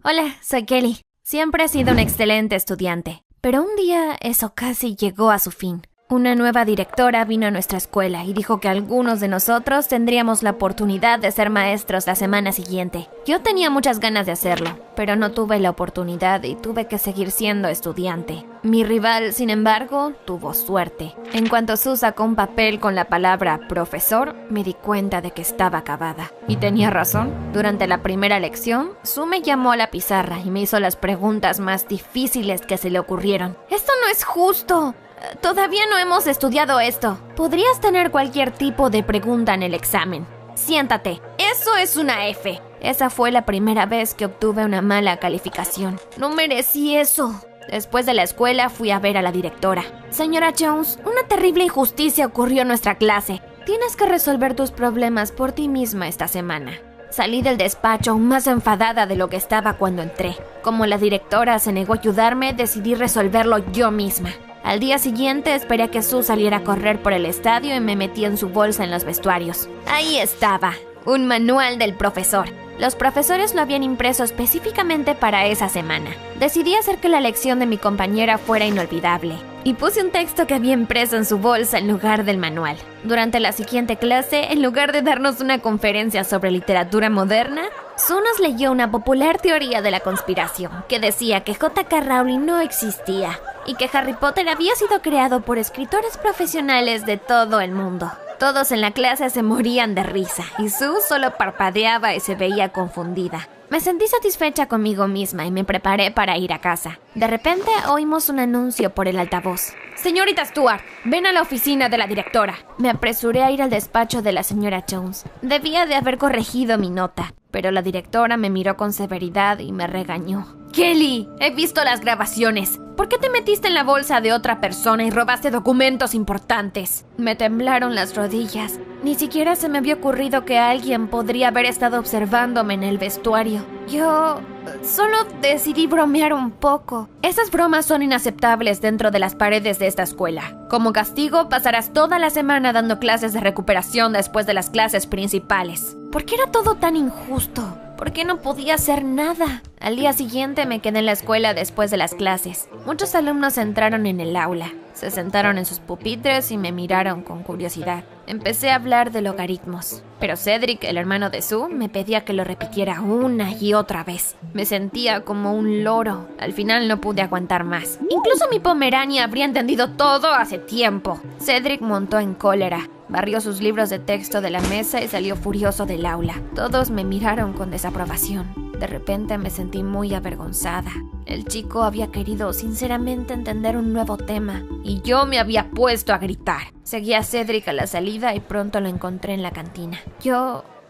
Hola, soy Kelly. Siempre he sido una excelente estudiante, pero un día eso casi llegó a su fin. Una nueva directora vino a nuestra escuela y dijo que algunos de nosotros tendríamos la oportunidad de ser maestros la semana siguiente. Yo tenía muchas ganas de hacerlo, pero no tuve la oportunidad y tuve que seguir siendo estudiante. Mi rival, sin embargo, tuvo suerte. En cuanto Sue sacó un papel con la palabra profesor, me di cuenta de que estaba acabada. Y tenía razón. Durante la primera lección, Sue me llamó a la pizarra y me hizo las preguntas más difíciles que se le ocurrieron. ¡Esto no es justo! Todavía no hemos estudiado esto. Podrías tener cualquier tipo de pregunta en el examen. Siéntate. Eso es una F. Esa fue la primera vez que obtuve una mala calificación. No merecí eso. Después de la escuela fui a ver a la directora. Señora Jones, una terrible injusticia ocurrió en nuestra clase. Tienes que resolver tus problemas por ti misma esta semana. Salí del despacho más enfadada de lo que estaba cuando entré. Como la directora se negó a ayudarme, decidí resolverlo yo misma. Al día siguiente esperé a que Sue saliera a correr por el estadio y me metí en su bolsa en los vestuarios. Ahí estaba, un manual del profesor. Los profesores lo habían impreso específicamente para esa semana. Decidí hacer que la lección de mi compañera fuera inolvidable y puse un texto que había impreso en su bolsa en lugar del manual. Durante la siguiente clase, en lugar de darnos una conferencia sobre literatura moderna, Sue nos leyó una popular teoría de la conspiración que decía que J.K. Rowling no existía y que Harry Potter había sido creado por escritores profesionales de todo el mundo. Todos en la clase se morían de risa y Sue solo parpadeaba y se veía confundida. Me sentí satisfecha conmigo misma y me preparé para ir a casa. De repente oímos un anuncio por el altavoz. Señorita Stewart, ven a la oficina de la directora. Me apresuré a ir al despacho de la señora Jones. Debía de haber corregido mi nota, pero la directora me miró con severidad y me regañó. Kelly, he visto las grabaciones. ¿Por qué te metiste en la bolsa de otra persona y robaste documentos importantes? Me temblaron las rodillas. Ni siquiera se me había ocurrido que alguien podría haber estado observándome en el vestuario. Yo solo decidí bromear un poco. Esas bromas son inaceptables dentro de las paredes de esta escuela. Como castigo, pasarás toda la semana dando clases de recuperación después de las clases principales. ¿Por qué era todo tan injusto? ¿Por qué no podía hacer nada? Al día siguiente me quedé en la escuela después de las clases. Muchos alumnos entraron en el aula. Se sentaron en sus pupitres y me miraron con curiosidad. Empecé a hablar de logaritmos, pero Cedric, el hermano de Sue, me pedía que lo repitiera una y otra vez. Me sentía como un loro. Al final no pude aguantar más. Incluso mi Pomerania habría entendido todo hace tiempo. Cedric montó en cólera. Barrió sus libros de texto de la mesa y salió furioso del aula. Todos me miraron con desaprobación. De repente me sentí muy avergonzada. El chico había querido sinceramente entender un nuevo tema y yo me había puesto a gritar. Seguí a Cedric a la salida y pronto lo encontré en la cantina.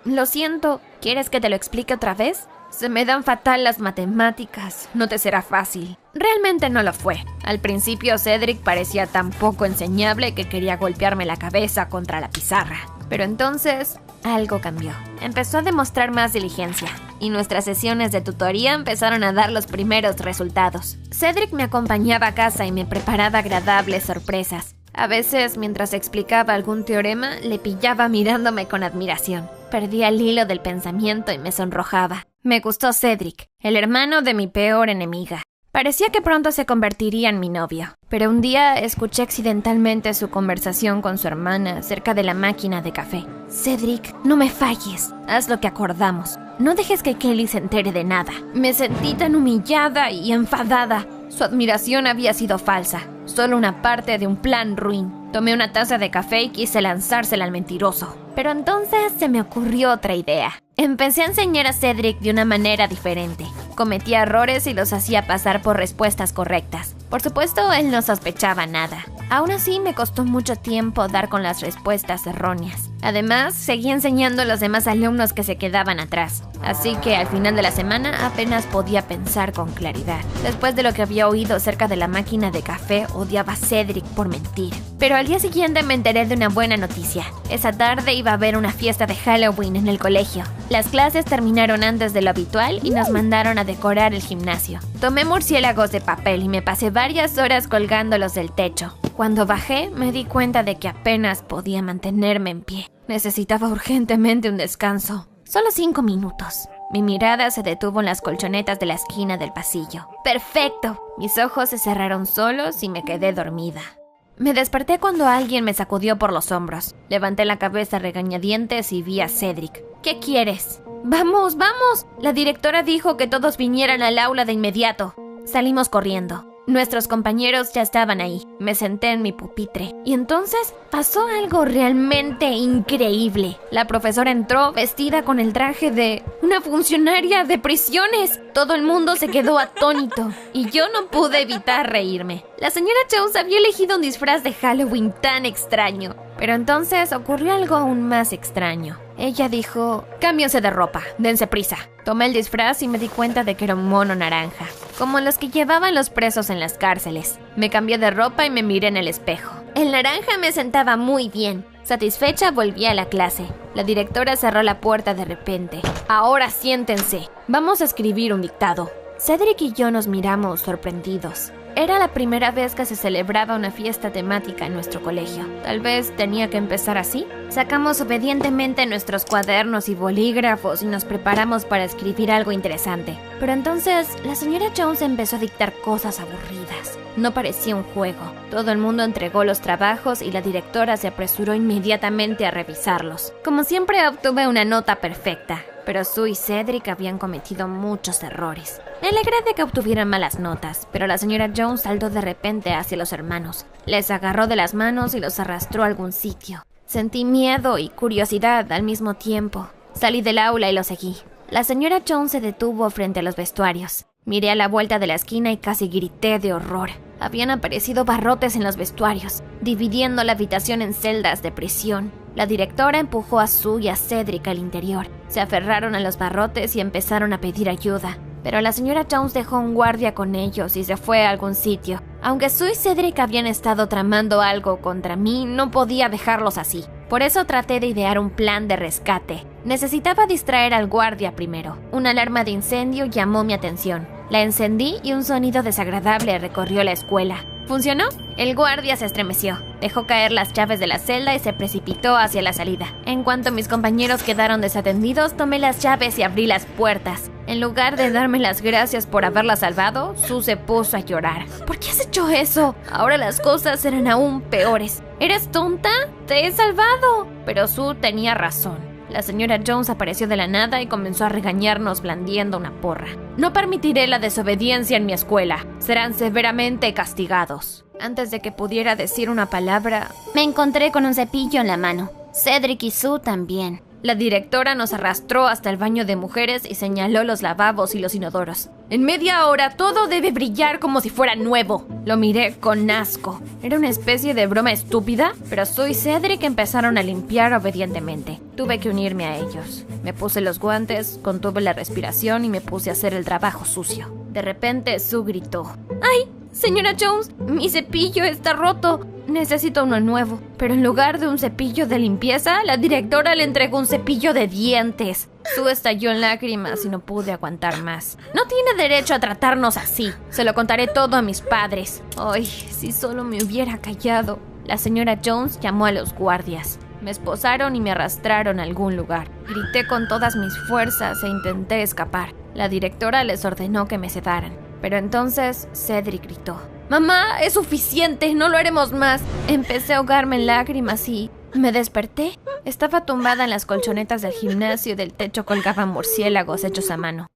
Lo siento, ¿quieres que te lo explique otra vez? Se me dan fatal las matemáticas, no te será fácil. Realmente no lo fue. Al principio Cedric parecía tan poco enseñable que quería golpearme la cabeza contra la pizarra. Pero entonces algo cambió. Empezó a demostrar más diligencia y nuestras sesiones de tutoría empezaron a dar los primeros resultados. Cedric me acompañaba a casa y me preparaba agradables sorpresas. A veces, mientras explicaba algún teorema, le pillaba mirándome con admiración. Perdía el hilo del pensamiento y me sonrojaba. Me gustó Cedric, el hermano de mi peor enemiga. Parecía que pronto se convertiría en mi novio, pero un día escuché accidentalmente su conversación con su hermana cerca de la máquina de café. Cedric, no me falles, haz lo que acordamos. No dejes que Kelly se entere de nada. Me sentí tan humillada y enfadada. Su admiración había sido falsa, solo una parte de un plan ruin. Tomé una taza de café y quise lanzársela al mentiroso. Pero entonces se me ocurrió otra idea. Empecé a enseñar a Cedric de una manera diferente. Cometía errores y los hacía pasar por respuestas correctas. Por supuesto, él no sospechaba nada. Aún así, me costó mucho tiempo dar con las respuestas erróneas. Además, seguía enseñando a los demás alumnos que se quedaban atrás. Así que al final de la semana apenas podía pensar con claridad. Después de lo que había oído acerca de la máquina de café, odiaba a Cedric por mentir. Pero al día siguiente me enteré de una buena noticia. Esa tarde iba a haber una fiesta de Halloween en el colegio. Las clases terminaron antes de lo habitual y nos mandaron a decorar el gimnasio. Tomé murciélagos de papel y me pasé varias horas colgándolos del techo. Cuando bajé, me di cuenta de que apenas podía mantenerme en pie. Necesitaba urgentemente un descanso. Solo 5 minutos. Mi mirada se detuvo en las colchonetas de la esquina del pasillo. ¡Perfecto! Mis ojos se cerraron solos y me quedé dormida. Me desperté cuando alguien me sacudió por los hombros. Levanté la cabeza a regañadientes y vi a Cedric. ¿Qué quieres? ¡Vamos, vamos! La directora dijo que todos vinieran al aula de inmediato. Salimos corriendo. Nuestros compañeros ya estaban ahí. Me senté en mi pupitre. Y entonces pasó algo realmente increíble. La profesora entró vestida con el traje de una funcionaria de prisiones. Todo el mundo se quedó atónito. Y yo no pude evitar reírme. La señora Jones había elegido un disfraz de Halloween tan extraño. Pero entonces ocurrió algo aún más extraño. Ella dijo: cámbiense de ropa, dense prisa. Tomé el disfraz y me di cuenta de que era un mono naranja, como los que llevaban los presos en las cárceles. Me cambié de ropa y me miré en el espejo. El naranja me sentaba muy bien. Satisfecha, volví a la clase. La directora cerró la puerta de repente. Ahora siéntense. Vamos a escribir un dictado. Cedric y yo nos miramos sorprendidos. Era la primera vez que se celebraba una fiesta temática en nuestro colegio. Tal vez tenía que empezar así. Sacamos obedientemente nuestros cuadernos y bolígrafos y nos preparamos para escribir algo interesante. Pero entonces la señora Jones empezó a dictar cosas aburridas. No parecía un juego. Todo el mundo entregó los trabajos y la directora se apresuró inmediatamente a revisarlos. Como siempre, obtuve una nota perfecta. Pero Sue y Cedric habían cometido muchos errores. Me alegré de que obtuvieran malas notas, pero la señora Jones saltó de repente hacia los hermanos. Les agarró de las manos y los arrastró a algún sitio. Sentí miedo y curiosidad al mismo tiempo. Salí del aula y lo seguí. La señora Jones se detuvo frente a los vestuarios. Miré a la vuelta de la esquina y casi grité de horror. Habían aparecido barrotes en los vestuarios, dividiendo la habitación en celdas de prisión. La directora empujó a Sue y a Cedric al interior. Se aferraron a los barrotes y empezaron a pedir ayuda. Pero la señora Jones dejó un guardia con ellos y se fue a algún sitio. Aunque Sue y Cedric habían estado tramando algo contra mí, no podía dejarlos así. Por eso traté de idear un plan de rescate. Necesitaba distraer al guardia primero. Una alarma de incendio llamó mi atención. La encendí y un sonido desagradable recorrió la escuela. ¿Funcionó? El guardia se estremeció. Dejó caer las llaves de la celda y se precipitó hacia la salida. En cuanto mis compañeros quedaron desatendidos, tomé las llaves y abrí las puertas. En lugar de darme las gracias por haberla salvado, Sue se puso a llorar. ¿Por qué has hecho eso? Ahora las cosas eran aún peores. ¿Eres tonta? ¡Te he salvado! Pero Sue tenía razón. La señora Jones apareció de la nada y comenzó a regañarnos blandiendo una porra. No permitiré la desobediencia en mi escuela. Serán severamente castigados. Antes de que pudiera decir una palabra, me encontré con un cepillo en la mano. Cedric y Sue también. La directora nos arrastró hasta el baño de mujeres y señaló los lavabos y los inodoros. En media hora todo debe brillar como si fuera nuevo. Lo miré con asco. Era una especie de broma estúpida, pero Sue y Cedric empezaron a limpiar obedientemente. Tuve que unirme a ellos. Me puse los guantes, contuve la respiración y me puse a hacer el trabajo sucio. De repente Sue gritó: ¡ay! Señora Jones, mi cepillo está roto. Necesito uno nuevo. Pero en lugar de un cepillo de limpieza, la directora le entregó un cepillo de dientes. Sue estalló en lágrimas y no pude aguantar más. No tiene derecho a tratarnos así. Se lo contaré todo a mis padres. Ay, si solo me hubiera callado. La señora Jones llamó a los guardias. Me esposaron y me arrastraron a algún lugar. Grité con todas mis fuerzas e intenté escapar. La directora les ordenó que me sedaran. Pero entonces Cedric gritó: ¡mamá, es suficiente! ¡No lo haremos más! Empecé a ahogarme en lágrimas y me desperté. Estaba tumbada en las colchonetas del gimnasio y del techo colgaban murciélagos hechos a mano.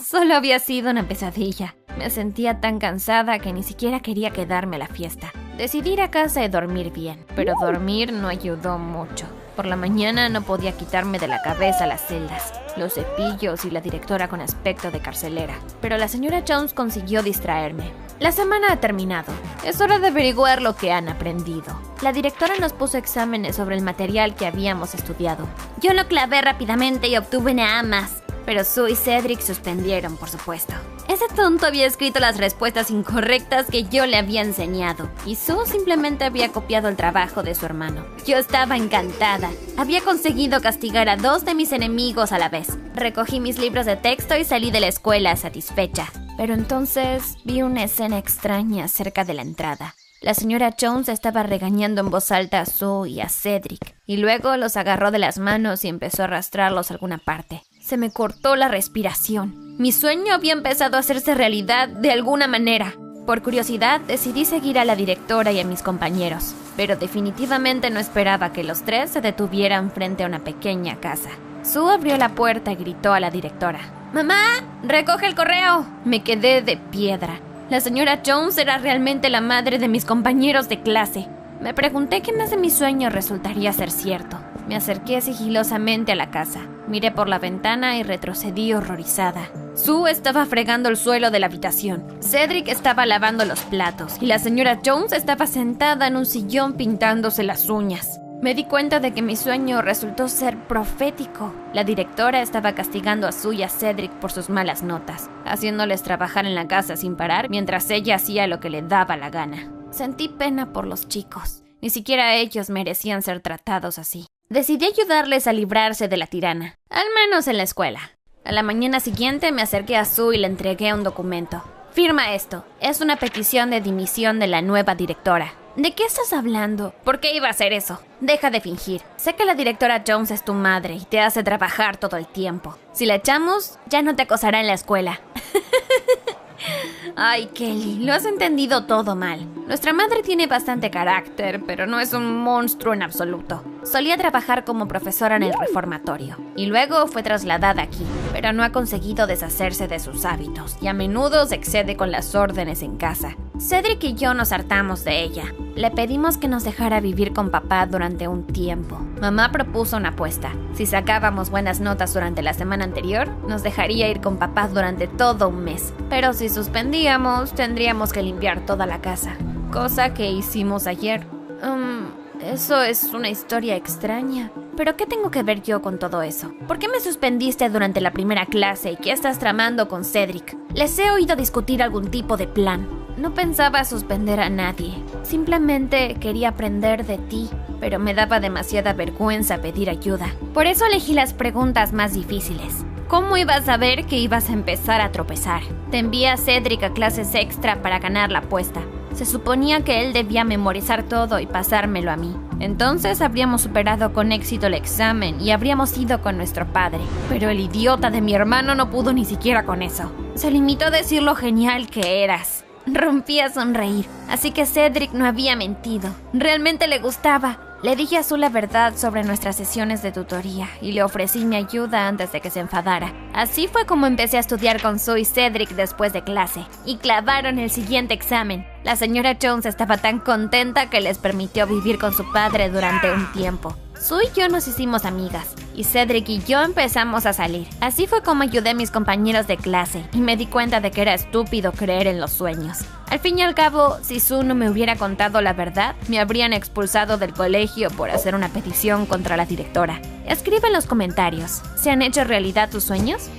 Solo había sido una pesadilla. Me sentía tan cansada que ni siquiera quería quedarme a la fiesta. Decidí ir a casa y dormir bien, pero dormir no ayudó mucho. Por la mañana no podía quitarme de la cabeza las celdas, los cepillos y la directora con aspecto de carcelera. Pero la señora Jones consiguió distraerme. La semana ha terminado. Es hora de averiguar lo que han aprendido. La directora nos puso exámenes sobre el material que habíamos estudiado. Yo lo clavé rápidamente y obtuve una A+. Pero Sue y Cedric suspendieron, por supuesto. Ese tonto había escrito las respuestas incorrectas que yo le había enseñado, y Sue simplemente había copiado el trabajo de su hermano. Yo estaba encantada. Había conseguido castigar a 2 de mis enemigos a la vez. Recogí mis libros de texto y salí de la escuela satisfecha. Pero entonces vi una escena extraña cerca de la entrada. La señora Jones estaba regañando en voz alta a Sue y a Cedric, y luego los agarró de las manos y empezó a arrastrarlos a alguna parte. Se me cortó la respiración. Mi sueño había empezado a hacerse realidad de alguna manera. Por curiosidad, decidí seguir a la directora y a mis compañeros, pero definitivamente no esperaba que los tres se detuvieran frente a una pequeña casa. Sue abrió la puerta y gritó a la directora: ¡Mamá! ¡Recoge el correo! Me quedé de piedra. La señora Jones era realmente la madre de mis compañeros de clase. Me pregunté qué más de mi sueño resultaría ser cierto. Me acerqué sigilosamente a la casa. Miré por la ventana y retrocedí horrorizada. Sue estaba fregando el suelo de la habitación. Cedric estaba lavando los platos y la señora Jones estaba sentada en un sillón pintándose las uñas. Me di cuenta de que mi sueño resultó ser profético. La directora estaba castigando a Sue y a Cedric por sus malas notas, haciéndoles trabajar en la casa sin parar mientras ella hacía lo que le daba la gana. Sentí pena por los chicos. Ni siquiera ellos merecían ser tratados así. Decidí ayudarles a librarse de la tirana, al menos en la escuela. A la mañana siguiente me acerqué a Sue y le entregué un documento. Firma esto. Es una petición de dimisión de la nueva directora. ¿De qué estás hablando? ¿Por qué iba a hacer eso? Deja de fingir. Sé que la directora Jones es tu madre y te hace trabajar todo el tiempo. Si la echamos, ya no te acosará en la escuela. Ay, Kelly, lo has entendido todo mal. Nuestra madre tiene bastante carácter, pero no es un monstruo en absoluto. Solía trabajar como profesora en el reformatorio y luego fue trasladada aquí, pero no ha conseguido deshacerse de sus hábitos y a menudo se excede con las órdenes en casa. Cedric y yo nos hartamos de ella. Le pedimos que nos dejara vivir con papá durante un tiempo. Mamá propuso una apuesta. Si sacábamos buenas notas durante la semana anterior, nos dejaría ir con papá durante todo un mes. Pero si suspendíamos, tendríamos que limpiar toda la casa. Cosa que hicimos ayer. Eso es una historia extraña. ¿Pero qué tengo que ver yo con todo eso? ¿Por qué me suspendiste durante la primera clase y qué estás tramando con Cedric? Les he oído discutir algún tipo de plan. No pensaba suspender a nadie. Simplemente quería aprender de ti, pero me daba demasiada vergüenza pedir ayuda. Por eso elegí las preguntas más difíciles. ¿Cómo ibas a saber que ibas a empezar a tropezar? Te envié a Cedric a clases extra para ganar la apuesta. Se suponía que él debía memorizar todo y pasármelo a mí. Entonces habríamos superado con éxito el examen y habríamos ido con nuestro padre. Pero el idiota de mi hermano no pudo ni siquiera con eso. Se limitó a decir lo genial que eras. Rompí a sonreír, así que Cedric no había mentido. Realmente le gustaba. Le dije a Sue la verdad sobre nuestras sesiones de tutoría y le ofrecí mi ayuda antes de que se enfadara. Así fue como empecé a estudiar con Sue y Cedric después de clase, y clavaron el siguiente examen. La señora Jones estaba tan contenta que les permitió vivir con su padre durante un tiempo. Sue y yo nos hicimos amigas, y Cedric y yo empezamos a salir. Así fue como ayudé a mis compañeros de clase, y me di cuenta de que era estúpido creer en los sueños. Al fin y al cabo, si Sue no me hubiera contado la verdad, me habrían expulsado del colegio por hacer una petición contra la directora. Escribe en los comentarios, ¿se han hecho realidad tus sueños?